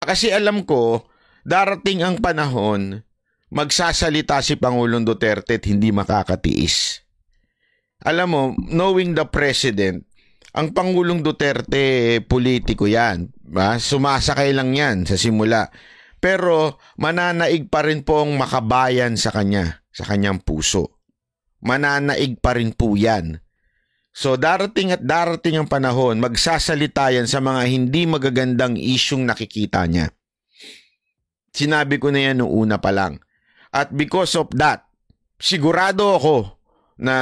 Kasi alam ko, darating ang panahon, magsasalita si Pangulong Duterte at hindi makakatiis. Alam mo, knowing the President, ang Pangulong Duterte, politiko yan. Sumasakay lang yan sa simula. Pero mananaig pa rin po ang makabayan sa kanya, sa kanyang puso. Mananaig pa rin po yan. So darating at darating ang panahon, magsasalita yan sa mga hindi magagandang isyung nakikita niya. Sinabi ko na yan noong una pa lang. At because of that, sigurado ako na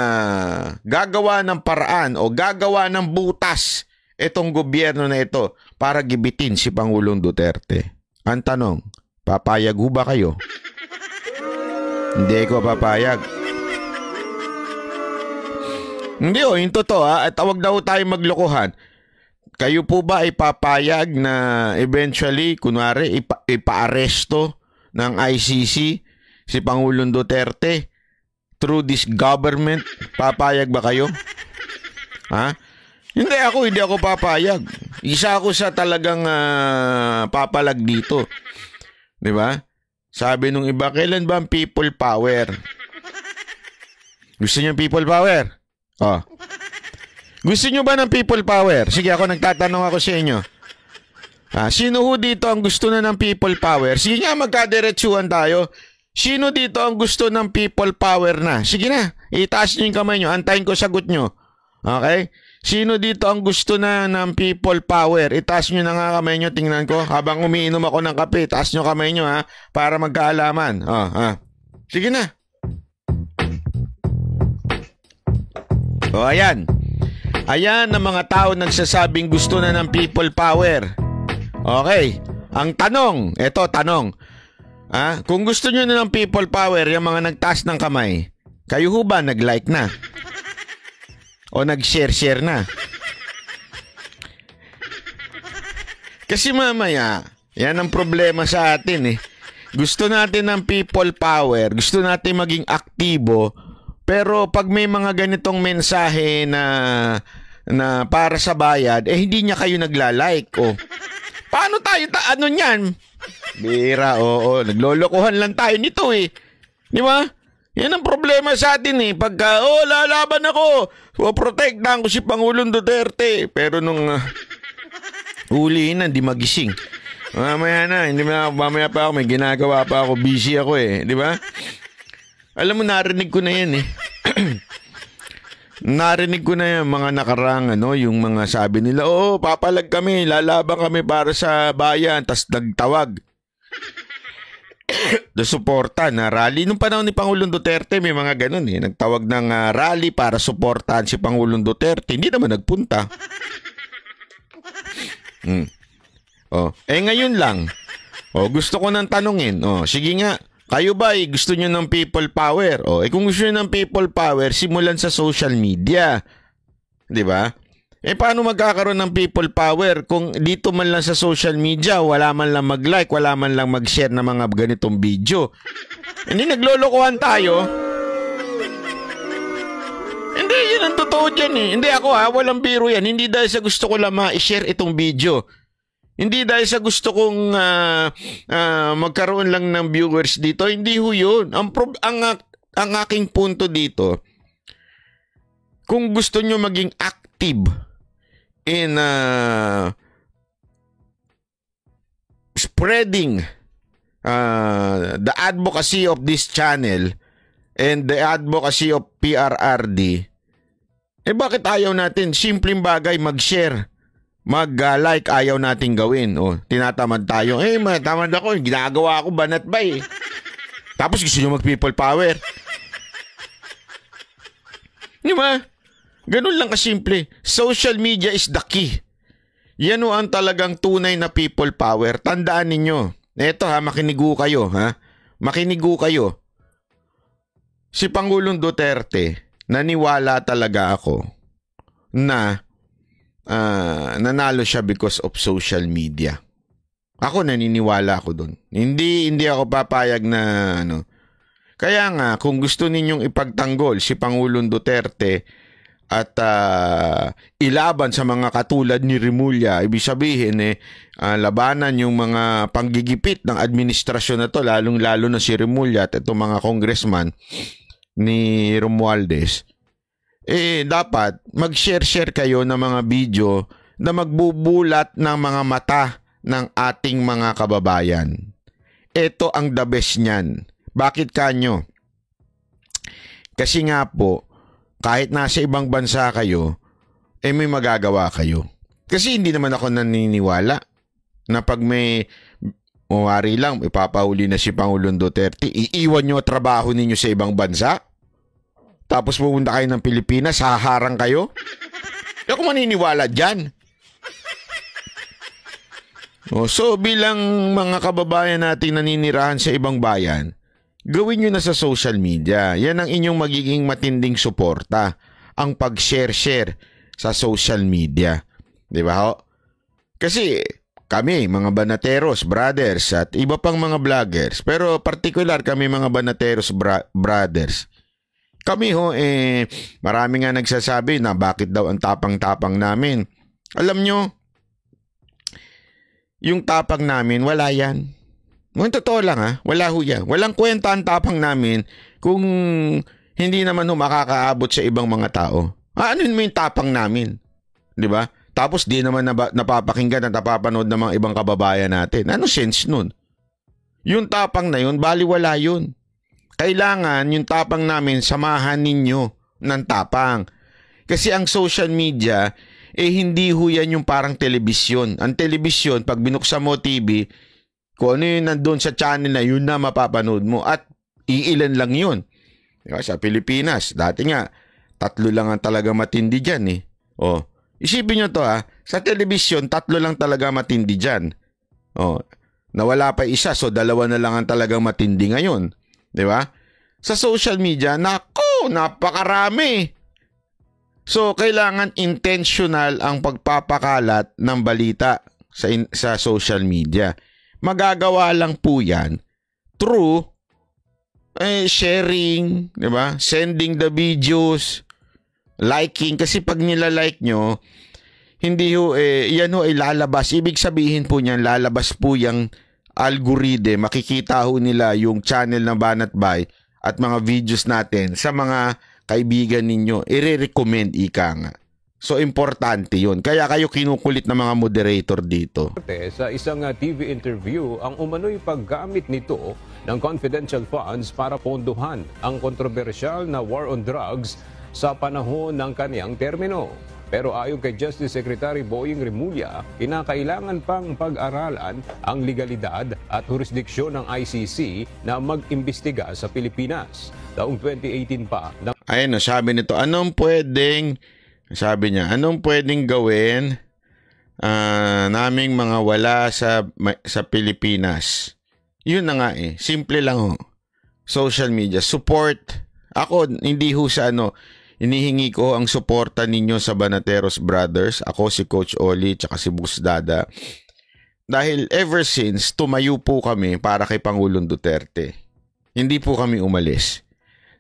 gagawa ng paraan o gagawa ng butas itong gobyerno na ito para gibitin si Pangulong Duterte. Ang tanong, papayag ho ba kayo? Hindi ko papayag. Hindi yung totoo at huwag daw tayo maglokohan. Kayo po ba ay papayag na eventually, kunwari, ipa-aresto ng ICC si Pangulong Duterte through this government? Papayag ba kayo? Ha? Hindi ako papayag. Isa ako sa talagang papalag dito. 'Di ba? Sabi nung iba, kailan ba ang people power? Gusto niyo people power? Oh. Gusto niyo ba ng people power? Sige, nagtatanong ako sa inyo. Sino ho dito ang gusto na ng people power? Sige nga, magkadiretsuhan tayo. Sino dito ang gusto ng people power na? Sige na, itaas niyo yung kamay niyo. Antayin ko sagot niyo. Okay? Sino dito ang gusto na ng people power? Itaas niyo na nga kamay niyo, tingnan ko. Habang umiinom ako ng kape, itaas niyo kamay niyo para magkaalaman. Sige na. O ayan. Ayan ang mga tao nagsasabing gusto na ng people power. Okay. Ang tanong, tanong. Kung gusto nyo na ng people power, yung mga nagtaas ng kamay, kayo ho ba nag-like na? O nag-share na? Kasi mamaya, yan ang problema sa atin eh. Gusto natin ng people power, gusto natin maging aktibo, pero pag may mga ganitong mensahe na para sa bayad, hindi niya kayo nagla-like. Paano tayo ano niyan? Bira, oo. Naglolokohan lang tayo nito eh. Di ba? Yan ang problema sa atin eh. Pagka, lalaban ako. Protektahan ko si Pangulong Duterte. Pero nung huli na, hindi magising. Mamaya pa ako, may ginagawa pa ako. Busy ako eh. Di ba? Alam mo, narinig ko na yan eh. Narinig ko na yung mga nakarang, yung mga sabi nila, papalag kami, lalaban kami para sa bayan, tas nagtawag. The suporta na rally. Nung panahon ni Pangulong Duterte, may mga ganun eh. Nagtawag ng rally para suportahan si Pangulong Duterte. Hindi naman nagpunta. Ngayon lang. Gusto ko nang tanungin. Sige nga. Kayo ba gusto nyo ng people power? Kung gusto nyo ng people power, simulan sa social media. Di ba? Paano magkakaroon ng people power kung dito man lang sa social media, wala man lang mag-like, wala man lang mag-share ng mga ganitong video? Hindi naglolokohan tayo. Hindi, yun ang totoo dyan eh. Hindi ako walang biro yan. Hindi dahil sa gusto ko lang ma-share itong video. Hindi dahil sa gusto kong magkaroon lang ng viewers dito. Hindi ho yun. Ang aking punto dito, kung gusto nyo maging active in spreading the advocacy of this channel and the advocacy of PRRD, bakit ayaw natin? Simpleng bagay, mag-share. Mag-like, ayaw nating gawin. Tinatamad tayo. Tamad ako. Ginagawa ako, banat ba eh. Tapos gusto nyo mag-people power. Di ba? Ganun lang kasimple. Social media is the key. Yan ang talagang tunay na people power. Tandaan ninyo. Eto makinigo kayo. Makinigo kayo. Si Pangulong Duterte, naniwala talaga ako na nanalo siya because of social media. Ako naniniwala ako doon. Hindi ako papayag na Kaya nga, kung gusto ninyong ipagtanggol si Pangulong Duterte, at ilaban sa mga katulad ni Remulla. Ibig sabihin labanan yung mga panggigipit ng administrasyon na to, lalong-lalo na si Remulla at itong mga congressman ni Romualdez. Dapat mag-share kayo ng mga video na magbubulat ng mga mata ng ating mga kababayan. Ito ang the best niyan. Bakit kanyo? Kasi nga po, kahit nasa ibang bansa kayo, may magagawa kayo. Kasi hindi naman ako naniniwala na pag may umari lang, ipapahuli na si Pangulong Duterte, iiwan nyo trabaho ninyo sa ibang bansa? Tapos pumunta kayo ng Pilipinas, haharang kayo? Hindi ako maniniwala dyan. So bilang mga kababayan natin naninirahan sa ibang bayan, gawin nyo na sa social media. Yan ang inyong magiging matinding suporta. Ang pag-share sa social media. Di ba ho? Kasi kami, mga banateros, brothers, at iba pang mga vloggers, pero particular kami mga banateros, brothers, kami ho, marami nga nagsasabi na bakit daw ang tapang-tapang namin. Alam nyo, yung tapang namin, wala yan. Totoo lang wala ho yan. Walang kwenta ang tapang namin kung hindi naman ho makakaabot sa ibang mga tao. Ano mo yung tapang namin? Di ba? Tapos di naman napapakinggan at napapanood ng mga ibang kababayan natin. Ano sense nun? Yung tapang na yun, baliwala yun. Kailangan yung tapang namin samahan ninyo ng tapang. Kasi ang social media, hindi ho yan yung parang telebisyon. Ang telebisyon, pag binuksan mo TV, kung ano yung nandun sa channel na yun na mapapanood mo. At iilan lang yun. Diba? Sa Pilipinas, dati nga, 3 lang ang talaga matindi dyan isipin nyo to sa telebisyon, 3 lang talaga matindi dyan. Nawala pa isa, so 2 na lang ang talagang matindi ngayon. Di ba? Sa social media, napakarami. So, kailangan intentional ang pagpapakalat ng balita sa social media. Magagawa lang po yan through sharing, di ba? Sending the videos, liking. Kasi pag nilalike nyo, hindi ho, yan ho ay lalabas. Ibig sabihin po niyan, lalabas po yung algorithm. Makikita ho nila yung channel ng Banat Bay at mga videos natin sa mga kaibigan ninyo. I-recommend ika nga. So, importante yun. Kaya kayo kinukulit ng mga moderator dito. Sa isang TV interview, ang umano'y paggamit nito ng confidential funds para pondohan ang kontrobersyal na war on drugs sa panahon ng kaniyang termino. Pero ayon kay Justice Secretary Boying Remulla, kinakailangan pang pag-aralan ang legalidad at jurisdiksyon ng ICC na mag-imbestiga sa Pilipinas. Taong 2018 pa. Ayun, sabi nito, sabi niya, anong pwedeng gawin naming mga wala sa Pilipinas? Yun na nga simple lang ho. Social media, support. Ako, hindi ho sa inihingi ko ang suporta ninyo sa Banateros Brothers. Ako si Coach Oli tsaka si Bus Dada. Dahil ever since tumayo po kami para kay Pangulong Duterte. Hindi po kami umalis.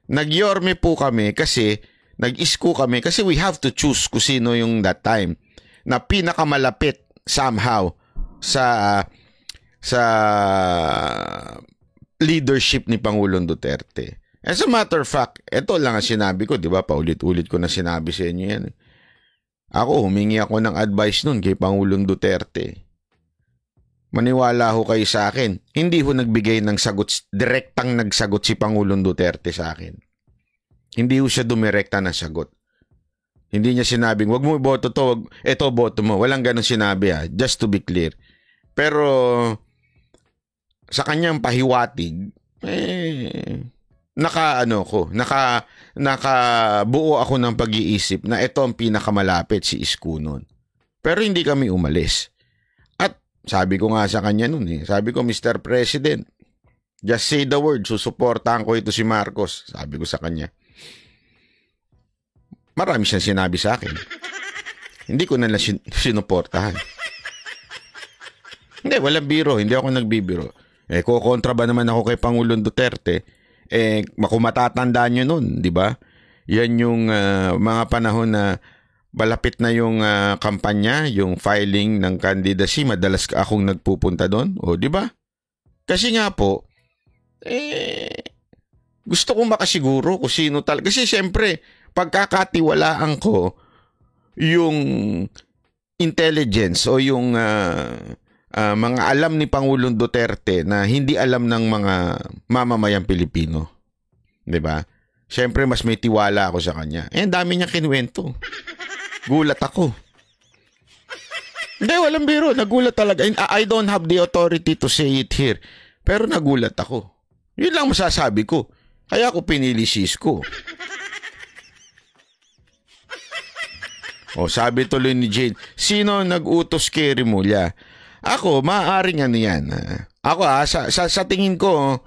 Nagyorme po kami kasi nag-isko kami kasi we have to choose kung sino yung that time na pinakamalapit somehow sa leadership ni Pangulong Duterte. As a matter of fact, ito lang ang sinabi ko, di ba? Paulit-ulit ko na sinabi sa inyo yan. Ako, humingi ako ng advice nun kay Pangulong Duterte. Maniwala ho kayo sa akin. Hindi ho nagbigay ng sagot, direktang nagsagot si Pangulong Duterte sa akin. Hindi ho siya dumirekta na sagot. Hindi niya sinabing, wag mo iboto to, eto boto mo. Walang ganun sinabi just to be clear. Pero, sa kanyang pahiwatig, nakabuo ako ng pag-iisip na ito ang pinakamalapit si Isko nun. Pero hindi kami umalis. At sabi ko nga sa kanya nun sabi ko, Mr. President, just say the word, susuportahan ko ito si Marcos. Sabi ko sa kanya. Marami siyang sinabi sa akin. Hindi ko na sinuportahan. Hindi, walang biro. Hindi ako nagbibiro. Kukontra ba naman ako kay Pangulong Duterte? Kung matatandaan nyo nun, di ba? Yan yung mga panahon na malapit na yung kampanya, yung filing ng candidacy, madalas akong nagpupunta doon. O, di ba? Kasi nga po, gusto kong makasiguro kung sino talaga. Kasi siyempre, pagkakatiwalaan ko yung intelligence o yung mga alam ni Pangulong Duterte na hindi alam ng mga mamamayang Pilipino. 'Di ba? Siyempre, mas may tiwala ako sa kanya. Ang dami niya kinuwento. Gulat ako. Hindi, walang biro. Nagulat talaga. I don't have the authority to say it here. Pero nagulat ako. Yun lang masasabi ko. Kaya ako pinili si Isko. Sabi tuloy ni Jane, sino nag-utos kay Remulla? Ako, maaaring ano yan. Ako sa tingin ko,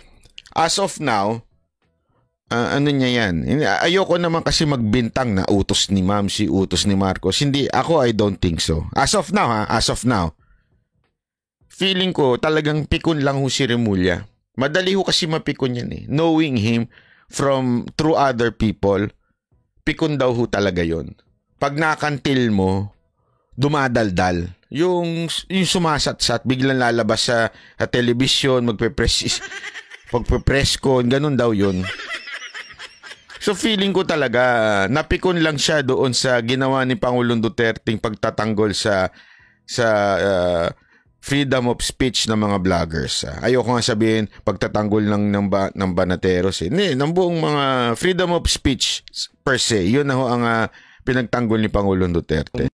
as of now, ano niya yan? Ayoko naman kasi magbintang na utos ni Mamsi, utos ni Marcos. Hindi, ako I don't think so. As of now, as of now. Feeling ko talagang pikon lang ho si Remulla. Madali ho kasi mapikon yan eh. Knowing him through other people, pikon daw ho talaga yon. Pag nakantil mo, dumadaldal. Yung sumasatsat, biglang lalabas sa television, magpe-press con, ganun daw yun. So feeling ko talaga, napikon lang siya doon sa ginawa ni Pangulong Duterte pagtatanggol sa freedom of speech ng mga vloggers. Ayoko nga sabihin pagtatanggol lang ng banateros. Hindi, ng buong mga freedom of speech per se. Yun na ho ang pinagtanggol ni Pangulong Duterte.